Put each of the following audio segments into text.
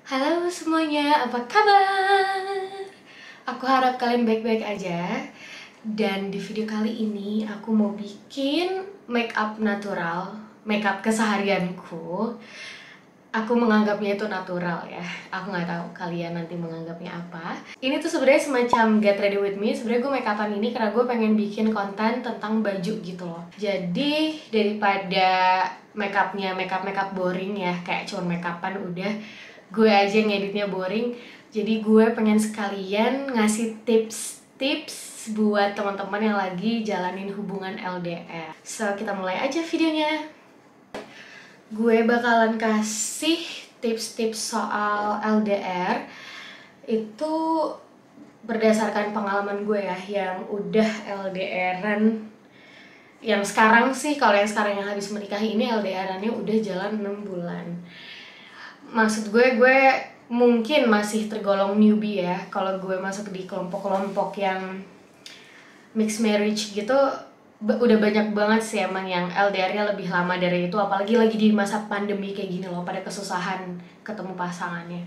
Halo semuanya, apa kabar? Aku harap kalian baik-baik aja. Dan di video kali ini aku mau bikin makeup natural, makeup keseharianku. Aku menganggapnya itu natural ya. Aku nggak tahu kalian nanti menganggapnya apa. Ini tuh sebenarnya semacam get ready with me. Sebenarnya gue makeupan ini karena gue pengen bikin konten tentang baju gitu loh. Jadi daripada makeup boring ya, kayak cuman makeupan udah, gue aja ngeditnya boring. Jadi gue pengen sekalian ngasih tips-tips buat teman-teman yang lagi jalanin hubungan LDR. So kita mulai aja videonya. Gue bakalan kasih tips-tips soal LDR itu berdasarkan pengalaman gue ya, yang udah LDRan. Yang sekarang sih, kalau yang sekarang yang habis menikahi ini LDRannya udah jalan 6 bulan. Maksud gue mungkin masih tergolong newbie ya. Kalau gue masuk di kelompok-kelompok yang mixed marriage gitu, udah banyak banget sih emang yang LDR-nya lebih lama dari itu. Apalagi lagi di masa pandemi kayak gini loh, pada kesusahan ketemu pasangannya.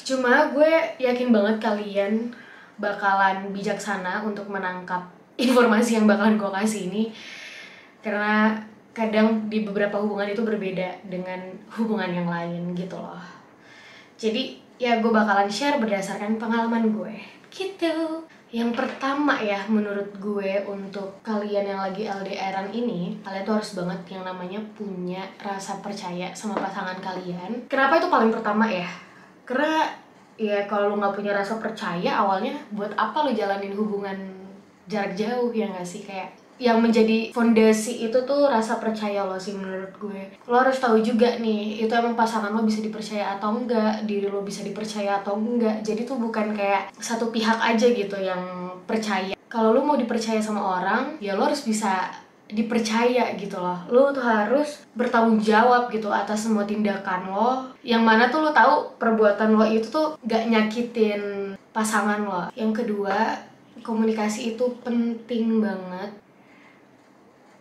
Cuma gue yakin banget kalian bakalan bijaksana untuk menangkap informasi yang bakalan gue kasih ini. Karena kadang di beberapa hubungan itu berbeda dengan hubungan yang lain gitu loh. Jadi ya gue bakalan share berdasarkan pengalaman gue gitu. Yang pertama ya, menurut gue untuk kalian yang lagi LDRan ini, kalian tuh harus banget yang namanya punya rasa percaya sama pasangan kalian. Kenapa itu paling pertama ya? Karena ya kalau lu gak punya rasa percaya awalnya, buat apa lu jalanin hubungan jarak jauh, ya gak sih? Kayak yang menjadi fondasi itu tuh rasa percaya lo sih menurut gue. Lo harus tahu juga nih, itu emang pasangan lo bisa dipercaya atau enggak, diri lo bisa dipercaya atau enggak. Jadi tuh bukan kayak satu pihak aja gitu yang percaya. Kalau lo mau dipercaya sama orang, ya lo harus bisa dipercaya gitu loh. Lo tuh harus bertanggung jawab gitu atas semua tindakan lo, yang mana tuh lo tahu perbuatan lo itu tuh gak nyakitin pasangan lo. Yang kedua, komunikasi itu penting banget.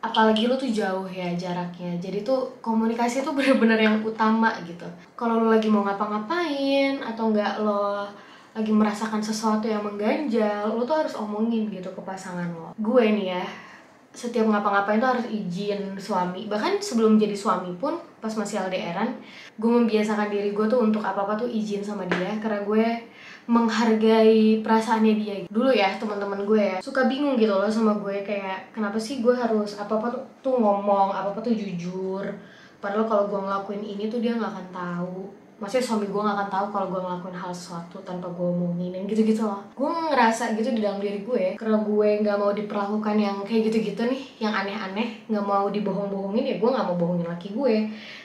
Apalagi lu tuh jauh ya jaraknya, jadi tuh komunikasi tuh bener-bener yang utama gitu. Kalau lu lagi mau ngapa-ngapain atau enggak lo lagi merasakan sesuatu yang mengganjal, lu tuh harus omongin gitu ke pasangan lo. Gue nih ya, setiap ngapa-ngapain tuh harus izin suami. Bahkan sebelum jadi suami pun, pas masih LDRan, gue membiasakan diri gue tuh untuk apa-apa tuh izin sama dia. Karena gue menghargai perasaannya dia. Dulu ya teman-teman gue ya suka bingung gitu loh sama gue, kayak kenapa sih gue harus apa-apa tuh ngomong, apa-apa tuh jujur. Padahal kalau gue ngelakuin ini tuh dia nggak akan tahu. Maksudnya suami gue gak akan tahu kalau gue ngelakuin hal sesuatu tanpa gue omongin, yang gitu-gitu loh. Gue ngerasa gitu di dalam diri gue, karena gue gak mau diperlakukan yang kayak gitu-gitu nih, yang aneh-aneh, gak mau dibohong-bohongin, ya gue gak mau bohongin laki gue.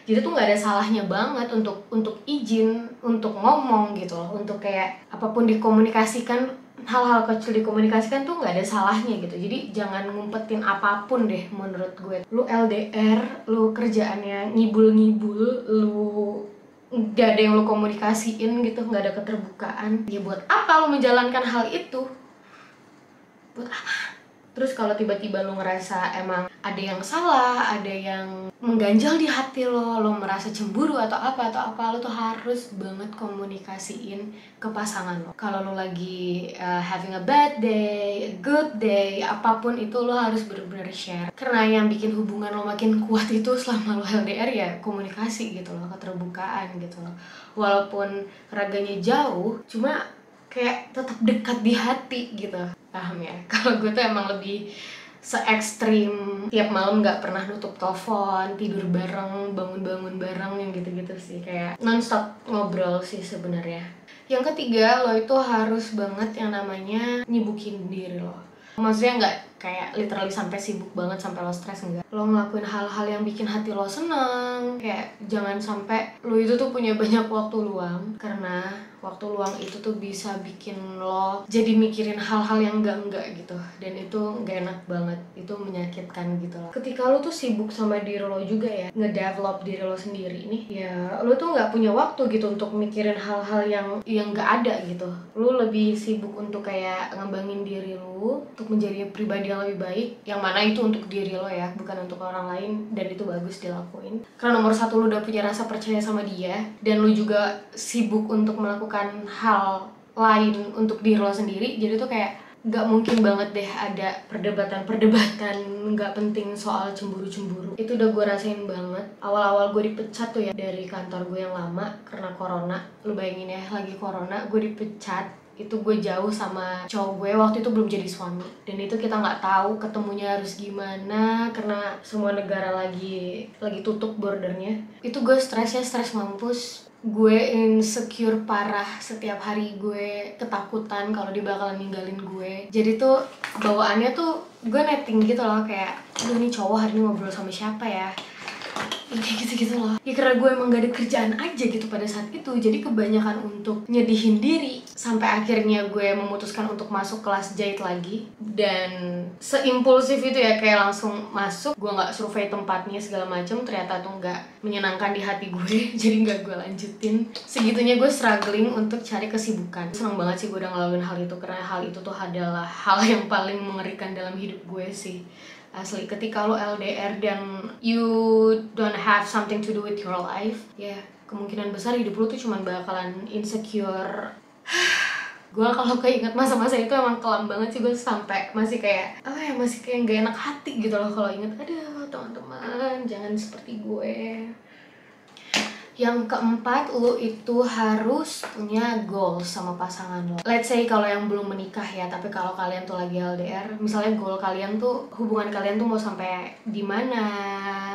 Jadi tuh gak ada salahnya banget untuk izin, untuk ngomong gitu loh, untuk kayak apapun dikomunikasikan, hal-hal kecil dikomunikasikan tuh gak ada salahnya gitu. Jadi jangan ngumpetin apapun deh menurut gue. Lu LDR, lu kerjaannya ngibul-ngibul, lu gak ada yang lo komunikasiin gitu, gak ada keterbukaan, ya buat apa lo menjalankan hal itu? Buat apa? Terus kalau tiba-tiba lo ngerasa emang ada yang salah, ada yang mengganjal di hati lo merasa cemburu atau apa, lo tuh harus banget komunikasiin ke pasangan lo. Kalau lo lagi having a bad day, a good day, apapun itu lo harus bener-bener share. Karena yang bikin hubungan lo makin kuat itu selama lo LDR ya komunikasi gitu loh, keterbukaan gitu loh. Walaupun raganya jauh, cuma kayak tetap dekat di hati gitu. Paham ya? Kalau gue tuh emang lebih se-ekstrim, tiap malam gak pernah nutup telepon, tidur bareng, bangun-bangun bareng, yang gitu-gitu sih. Kayak non-stop ngobrol sih sebenarnya. Yang ketiga, lo itu harus banget yang namanya nyibukin diri lo. Maksudnya nggak kayak literally sampai sibuk banget sampai lo stres, enggak. Lo ngelakuin hal-hal yang bikin hati lo seneng. Kayak jangan sampai lo itu tuh punya banyak waktu luang, karena waktu luang itu tuh bisa bikin lo jadi mikirin hal-hal yang enggak gitu, dan itu nggak enak banget, itu menyakitkan gitu loh. Ketika lo tuh sibuk sama diri lo juga ya, ngedevelop diri lo sendiri nih, ya lo tuh nggak punya waktu gitu untuk mikirin hal-hal yang nggak ada gitu. Lo lebih sibuk untuk kayak ngembangin diri lo, untuk menjadi pribadi pribadi yang lebih baik, yang mana itu untuk diri lo ya, bukan untuk orang lain, dan itu bagus dilakuin. Karena nomor satu, lo udah punya rasa percaya sama dia, dan lo juga sibuk untuk melakukan hal lain untuk diri lo sendiri. Jadi tuh kayak gak mungkin banget deh ada perdebatan gak penting soal cemburu-cemburu. Itu udah gue rasain banget. Awal-awal gue dipecat tuh ya dari kantor gue yang lama karena corona. Lu bayangin ya, lagi corona gue dipecat. Itu gue jauh sama cowok gue, waktu itu belum jadi suami, dan itu kita nggak tahu ketemunya harus gimana karena semua negara lagi tutup bordernya. Itu gue stres mampus. Gue insecure parah, setiap hari gue ketakutan kalau dia bakalan ninggalin gue. Jadi tuh bawaannya tuh gue netting gitu loh, kayak aduh nih cowok hari ini ngobrol sama siapa ya, kayak gitu-gitu loh. Ya karena gue emang gak ada kerjaan aja gitu pada saat itu, jadi kebanyakan untuk nyedihin diri. Sampai akhirnya gue memutuskan untuk masuk kelas jahit lagi. Dan seimpulsif itu ya, kayak langsung masuk. Gue gak survei tempatnya segala macam, ternyata tuh gak menyenangkan di hati gue. Jadi gak gue lanjutin. Segitunya gue struggling untuk cari kesibukan. Seneng banget sih gue udah ngelakuin hal itu, karena hal itu tuh adalah hal yang paling mengerikan dalam hidup gue sih. Asli, ketika lo LDR dan you don't have something to do with your life, ya kemungkinan besar hidup lo tuh cuman bakalan insecure. Gue kalau keinget masa-masa itu emang kelam banget sih. Gue sampai masih kayak masih kayak gak enak hati gitu loh kalau inget. Aduh teman-teman, jangan seperti gue. Yang keempat, lo itu harus punya goals sama pasangan lo. Let's say kalau yang belum menikah ya, tapi kalau kalian tuh lagi LDR, misalnya goal kalian tuh, hubungan kalian tuh mau sampai di mana,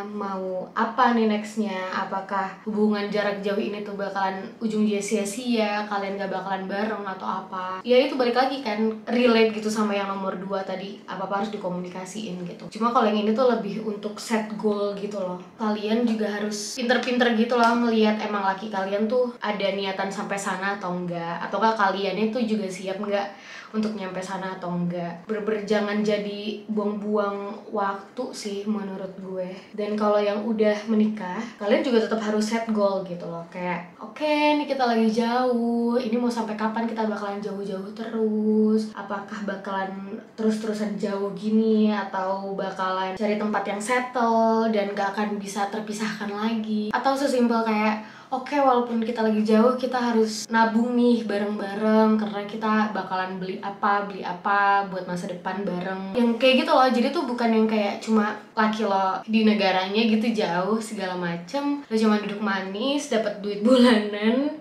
mau apa nih nextnya, apakah hubungan jarak jauh ini tuh bakalan ujungnya sia-sia, kalian gak bakalan bareng atau apa. Ya itu balik lagi kan, relate gitu sama yang nomor 2 tadi, apa-apa harus dikomunikasiin gitu. Cuma kalau yang ini tuh lebih untuk set goal gitu loh. Kalian juga harus pinter-pinter gitu loh lihat emang laki kalian tuh ada niatan sampai sana atau enggak, ataukah kaliannya tuh juga siap enggak untuk nyampe sana atau enggak. Jangan jadi buang-buang waktu sih menurut gue. Dan kalau yang udah menikah, kalian juga tetap harus set goal gitu loh, kayak oke, nih kita lagi jauh, ini mau sampai kapan kita bakalan jauh-jauh terus, apakah bakalan terus-terusan jauh gini atau bakalan cari tempat yang settle dan gak akan bisa terpisahkan lagi, atau sesimpel kayak oke, walaupun kita lagi jauh, kita harus nabung nih bareng-bareng karena kita bakalan beli apa buat masa depan bareng. Yang kayak gitu loh. Jadi tuh bukan yang kayak cuma laki lo di negaranya gitu jauh segala macem, lo cuma duduk manis dapat duit bulanan,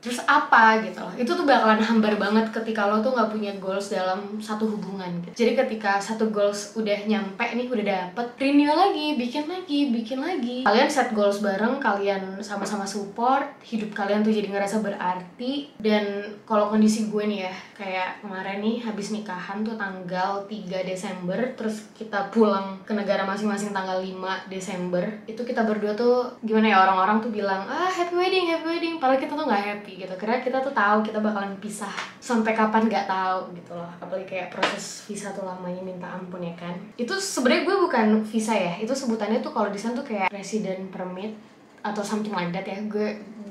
terus apa gitu loh. Itu tuh bakalan hambar banget ketika lo tuh gak punya goals dalam satu hubungan gitu. Jadi ketika satu goals udah nyampe nih, udah dapet, renew lagi, bikin lagi. Kalian set goals bareng, kalian sama-sama support, hidup kalian tuh jadi ngerasa berarti. Dan kalau kondisi gue nih ya, kayak kemarin nih habis nikahan tuh tanggal 3 Desember, terus kita pulang ke negara masing-masing tanggal 5 Desember. Itu kita berdua tuh gimana ya, orang-orang tuh bilang happy wedding, padahal kita tuh gak happy gitu, karena kita tuh tahu kita bakalan pisah sampai kapan nggak tahu gitu loh. Apalagi kayak proses visa tuh lamanya minta ampun ya kan. Itu sebenarnya gue bukan visa ya, itu sebutannya tuh kalau di sana tuh kayak resident permit atau something like that ya.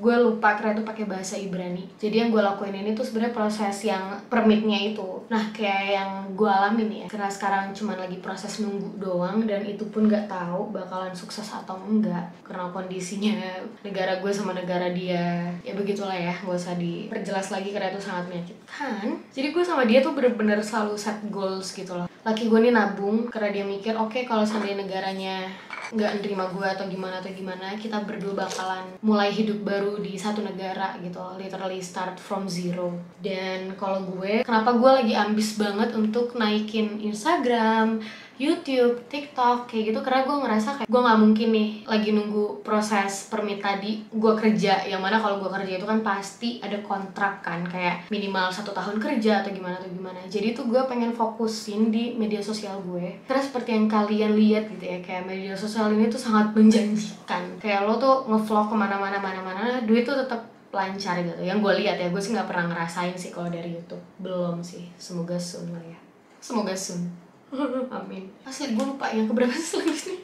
Gue lupa karena itu pakai bahasa Ibrani. Jadi yang gue lakuin ini tuh sebenarnya proses yang permitnya itu. Nah kayak yang gue alamin ya, karena sekarang cuma lagi proses nunggu doang, dan itu pun nggak tahu bakalan sukses atau enggak karena kondisinya negara gue sama negara dia ya begitulah ya, nggak usah diperjelas lagi karena itu sangat menyakitkan. Jadi gue sama dia tuh bener-bener selalu set goals gitu loh. Laki gue nih nabung karena dia mikir oke, kalau seandainya negaranya nggak nerima gue atau gimana, kita berdua bakalan mulai hidup baru di satu negara gitu, literally start from zero. Dan kalau gue, kenapa gue lagi ambis banget untuk naikin Instagram, YouTube, TikTok kayak gitu, karena gue ngerasa kayak gue nggak mungkin nih lagi nunggu proses permit tadi gue kerja, yang mana kalau gue kerja itu kan pasti ada kontrak kan, kayak minimal 1 tahun kerja atau gimana. Jadi tuh gue pengen fokusin di media sosial gue, karena seperti yang kalian lihat gitu ya, kayak media sosial ini tuh sangat menjanjikan. Kayak lo tuh ngevlog kemana-mana, duit tuh tetap lancar gitu. Yang gue lihat ya, gue sih nggak pernah ngerasain sih kalau dari YouTube, belum sih. Semoga soon lah ya, semoga soon. Amin. Asli gue lupa yang keberapa selanjutnya.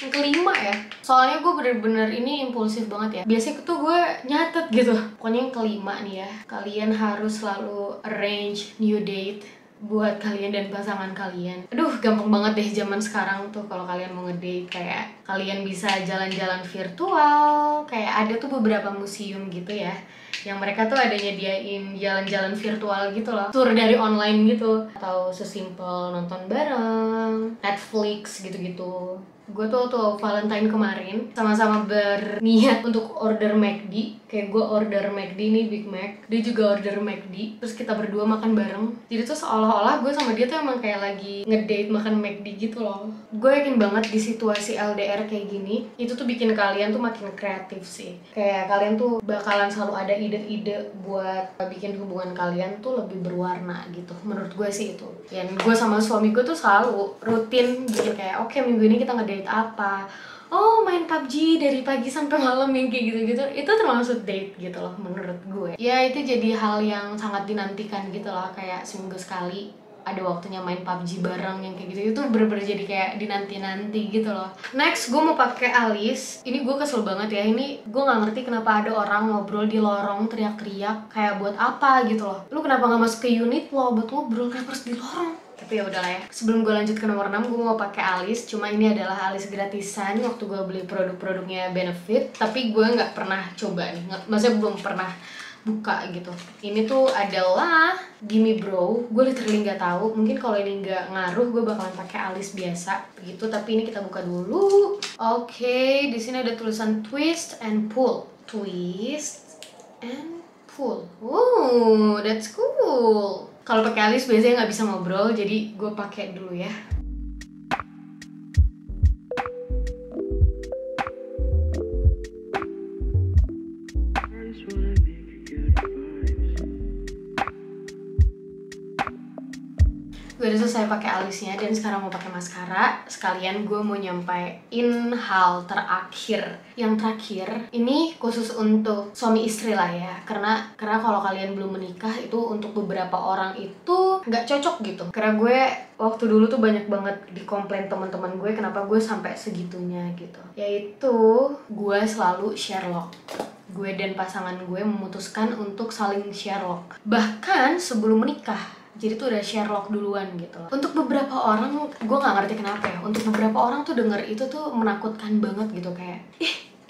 Yang kelima ya. Soalnya gue bener-bener ini impulsif banget ya. Biasanya tuh gue nyatet gitu. Pokoknya yang kelima nih ya, kalian harus selalu arrange new date buat kalian dan pasangan kalian. Aduh, gampang banget deh zaman sekarang tuh kalau kalian mau ngedate. Kayak kalian bisa jalan-jalan virtual. Kayak ada tuh beberapa museum gitu ya, yang mereka tuh ada nyediain jalan-jalan virtual gitu loh, tour dari online gitu, atau sesimpel nonton bareng, Netflix gitu-gitu. Gue tuh Valentine kemarin sama-sama berniat untuk order McD. Kayak gue order McD nih, Big Mac, dia juga order McD, terus kita berdua makan bareng. Jadi tuh seolah-olah gue sama dia tuh emang kayak lagi ngedate makan McD gitu loh. Gue yakin banget di situasi LDR kayak gini, itu tuh bikin kalian tuh makin kreatif sih. Kayak kalian tuh bakalan selalu ada ide-ide buat bikin hubungan kalian tuh lebih berwarna gitu. Menurut gue sih itu. Dan gue sama suami gue tuh selalu rutin gitu, kayak oke, minggu ini kita ngedate apa, oh main PUBG dari pagi sampai malam, yang kayak gitu-gitu. Itu termasuk date gitu loh menurut gue. Ya itu jadi hal yang sangat dinantikan gitu loh, kayak seminggu sekali ada waktunya main PUBG bareng, yang kayak gitu. Itu bener-bener jadi kayak dinanti-nanti gitu loh. Next gue mau pakai alis. Ini gue kesel banget ya, ini gue nggak ngerti kenapa ada orang ngobrol di lorong teriak-teriak, kayak buat apa gitu loh. Lu kenapa nggak masuk ke unit lo buat ngobrol, kenapa harus di lorong? Tapi ya udahlah ya. Sebelum gue lanjut ke nomor 6, gue mau pakai alis. Cuma ini adalah alis gratisan waktu gue beli produk-produknya Benefit. Tapi gue nggak pernah coba nih, maksudnya belum pernah buka gitu. Ini tuh adalah Gimme Brow. Gue literally nggak tahu. Mungkin kalau ini nggak ngaruh, gue bakalan pakai alis biasa begitu. Tapi ini kita buka dulu. Oke, di sini ada tulisan twist and pull. Twist and pull. Wow, that's cool. Kalau pakai alis biasanya nggak bisa ngobrol, jadi gue pakai dulu ya. Gue udah selesai pakai alisnya dan sekarang mau pakai maskara. Sekalian gue mau nyampein hal terakhir. Yang terakhir ini khusus untuk suami istri lah ya, karena kalau kalian belum menikah itu untuk beberapa orang itu nggak cocok gitu. Karena gue waktu dulu tuh banyak banget dikomplain teman-teman gue kenapa gue sampai segitunya gitu. Yaitu gue selalu Sherlock. Gue dan pasangan gue memutuskan untuk saling Sherlock bahkan sebelum menikah. Jadi tuh udah Sherlock duluan gitu loh. Untuk beberapa orang, gue gak ngerti kenapa ya, untuk beberapa orang tuh denger itu tuh menakutkan banget gitu. Kayak,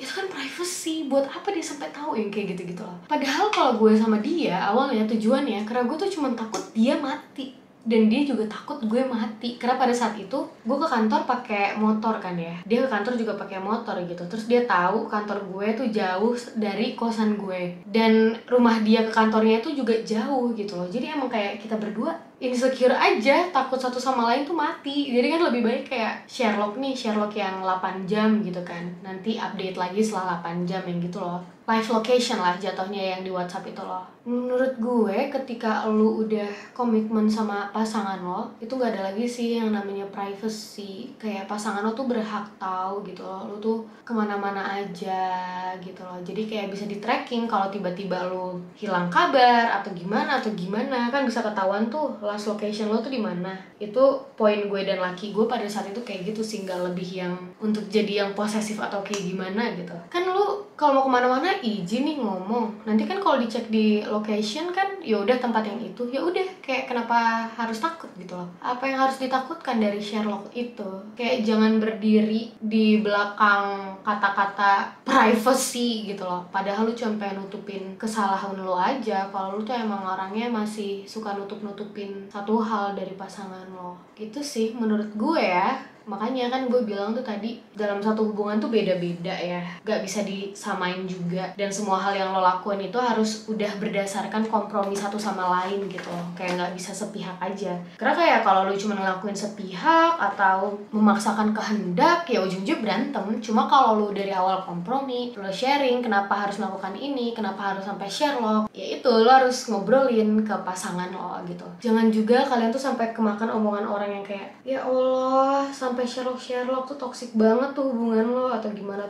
itu kan privacy, buat apa dia sampai tahu, yang kayak gitu-gitu loh. Padahal kalau gue sama dia, awalnya tujuannya karena gue tuh cuma takut dia mati, dan dia juga takut gue mati. Karena pada saat itu gue ke kantor pakai motor kan ya, dia ke kantor juga pakai motor gitu. Terus dia tahu kantor gue tuh jauh dari kosan gue, dan rumah dia ke kantornya itu juga jauh gitu loh. Jadi emang kayak kita berdua insecure aja, takut satu sama lain tuh mati. Jadi kan lebih baik kayak Sherlock nih, Sherlock yang 8 jam gitu kan, nanti update lagi setelah 8 jam yang gitu loh. Live location lah jatuhnya yang di WhatsApp itu loh. Menurut gue ketika lu udah komitmen sama pasangan lo, itu gak ada lagi sih yang namanya privacy. Kayak pasangan lo tuh berhak tahu gitu loh, lu tuh kemana-mana aja gitu loh. Jadi kayak bisa di tracking kalau tiba-tiba lu hilang kabar atau gimana kan bisa ketahuan tuh last location lo tuh di mana. Itu poin gue dan laki gue pada saat itu kayak gitu sih, gak lebih yang untuk jadi yang posesif atau kayak gimana gitu. Kan lu kalau mau kemana-mana izin nih ngomong. Nanti kan kalau dicek di location kan ya udah tempat yang itu, ya udah. Kayak kenapa harus takut gitu loh? Apa yang harus ditakutkan dari Sherlock itu? Kayak jangan berdiri di belakang kata-kata privacy gitu loh. Padahal lu cuma pengen nutupin kesalahan lu aja. Kalau lu tuh emang orangnya masih suka nutup-nutupin satu hal dari pasangan lo. Gitu sih menurut gue ya. Makanya kan gue bilang tuh tadi, dalam satu hubungan tuh beda-beda ya, gak bisa disamain juga. Dan semua hal yang lo lakuin itu harus udah berdasarkan kompromi satu sama lain gitu loh. Kayak gak bisa sepihak aja. Karena kayak kalau lo cuma ngelakuin sepihak atau memaksakan kehendak, ya ujung-ujung berantem. Cuma kalau lo dari awal kompromi, lo sharing kenapa harus melakukan ini, kenapa harus sampai Sherlock, ya itu lo harus ngobrolin ke pasangan lo gitu. Jangan juga kalian tuh sampai kemakan omongan orang yang kayak, ya Allah sampai Sherlock tuh toksik banget tuh hubungan lo atau gimana.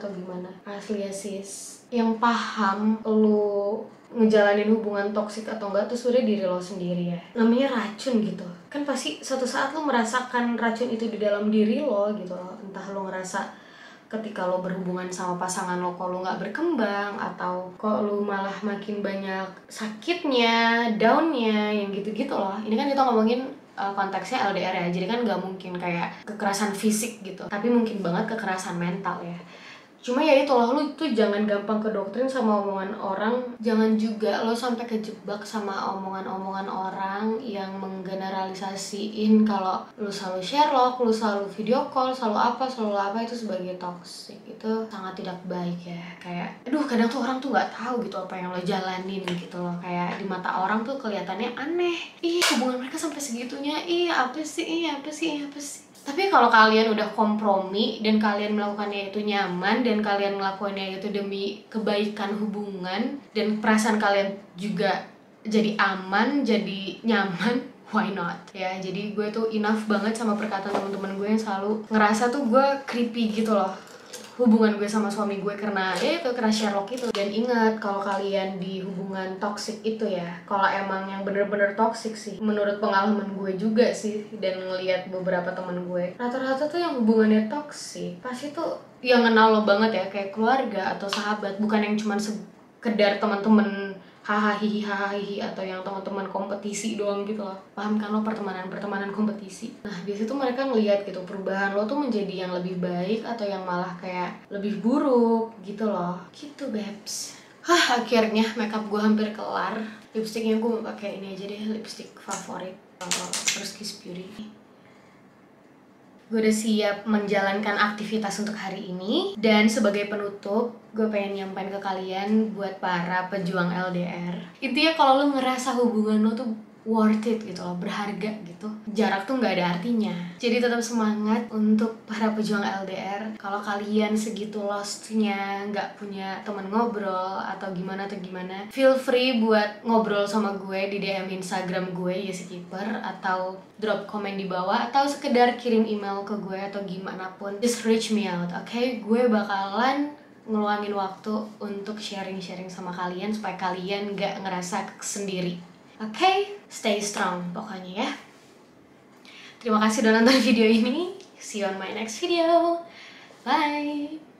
Asli ya sis, yang paham lo ngejalanin hubungan toksik atau enggak tuh sudah diri lo sendiri ya. Namanya racun gitu kan, pasti suatu saat lo merasakan racun itu di dalam diri lo gitu loh. Entah lo ngerasa ketika lo berhubungan sama pasangan lo kok lo gak berkembang, atau kok lo malah makin banyak sakitnya, downnya, yang gitu-gitu loh. Ini kan kita ngomongin konteksnya LDR ya, jadi kan nggak mungkin kayak kekerasan fisik gitu, tapi mungkin banget kekerasan mental ya. Cuma ya itu loh, lu tuh jangan gampang kedoktrin sama omongan orang. Jangan juga lo sampai kejebak sama omongan-omongan orang yang menggeneralisasiin kalau lu selalu Sherlock, lu selalu video call, selalu apa itu sebagai toxic. Itu sangat tidak baik ya. Kayak aduh, kadang tuh orang tuh nggak tahu gitu apa yang lo jalanin gitu loh. Kayak di mata orang tuh kelihatannya aneh. Ih, hubungan mereka sampai segitunya. Apa sih. Tapi kalau kalian udah kompromi dan kalian melakukannya itu nyaman dan kalian melakukannya itu demi kebaikan hubungan dan perasaan kalian juga jadi aman, jadi nyaman, why not? Ya, jadi gue tuh enough banget sama perkataan teman-teman gue yang selalu ngerasa tuh gue creepy gitu loh hubungan gue sama suami gue karena ya itu, karena Sherlock itu. Dan ingat, kalau kalian di hubungan toxic itu ya, kalau emang yang bener-bener toxic sih, menurut pengalaman gue juga sih dan ngelihat beberapa temen gue, rata-rata tuh yang hubungannya toxic pasti tuh yang kenal lo banget ya, kayak keluarga atau sahabat, bukan yang cuman sekedar teman-teman hahaha atau yang teman-teman kompetisi doang gitu loh. Paham kan lo, pertemanan kompetisi. Nah, di situ mereka ngelihat gitu perubahan lo tuh menjadi yang lebih baik atau yang malah kayak lebih buruk gitu loh. Gitu, babes. Akhirnya makeup gue hampir kelar. Lipstiknya gue mau pakai ini aja deh, lipstik favorit Friskies Beauty. Gue udah siap menjalankan aktivitas untuk hari ini. Dan sebagai penutup, gue pengen nyampein ke kalian buat para pejuang LDR. Intinya kalau lo ngerasa hubungan lo tuh worth it gitu loh, berharga gitu, jarak tuh nggak ada artinya. Jadi tetap semangat untuk para pejuang LDR. Kalau kalian segitu lostnya, nggak punya temen ngobrol atau gimana, feel free buat ngobrol sama gue di DM Instagram gue YesiKeeper, atau drop komen di bawah, atau sekedar kirim email ke gue atau gimana pun. Just reach me out, oke? Gue bakalan ngeluangin waktu untuk sharing-sharing sama kalian supaya kalian nggak ngerasa sendiri. Oke, stay strong pokoknya ya. Terima kasih udah nonton video ini. See you on my next video. Bye.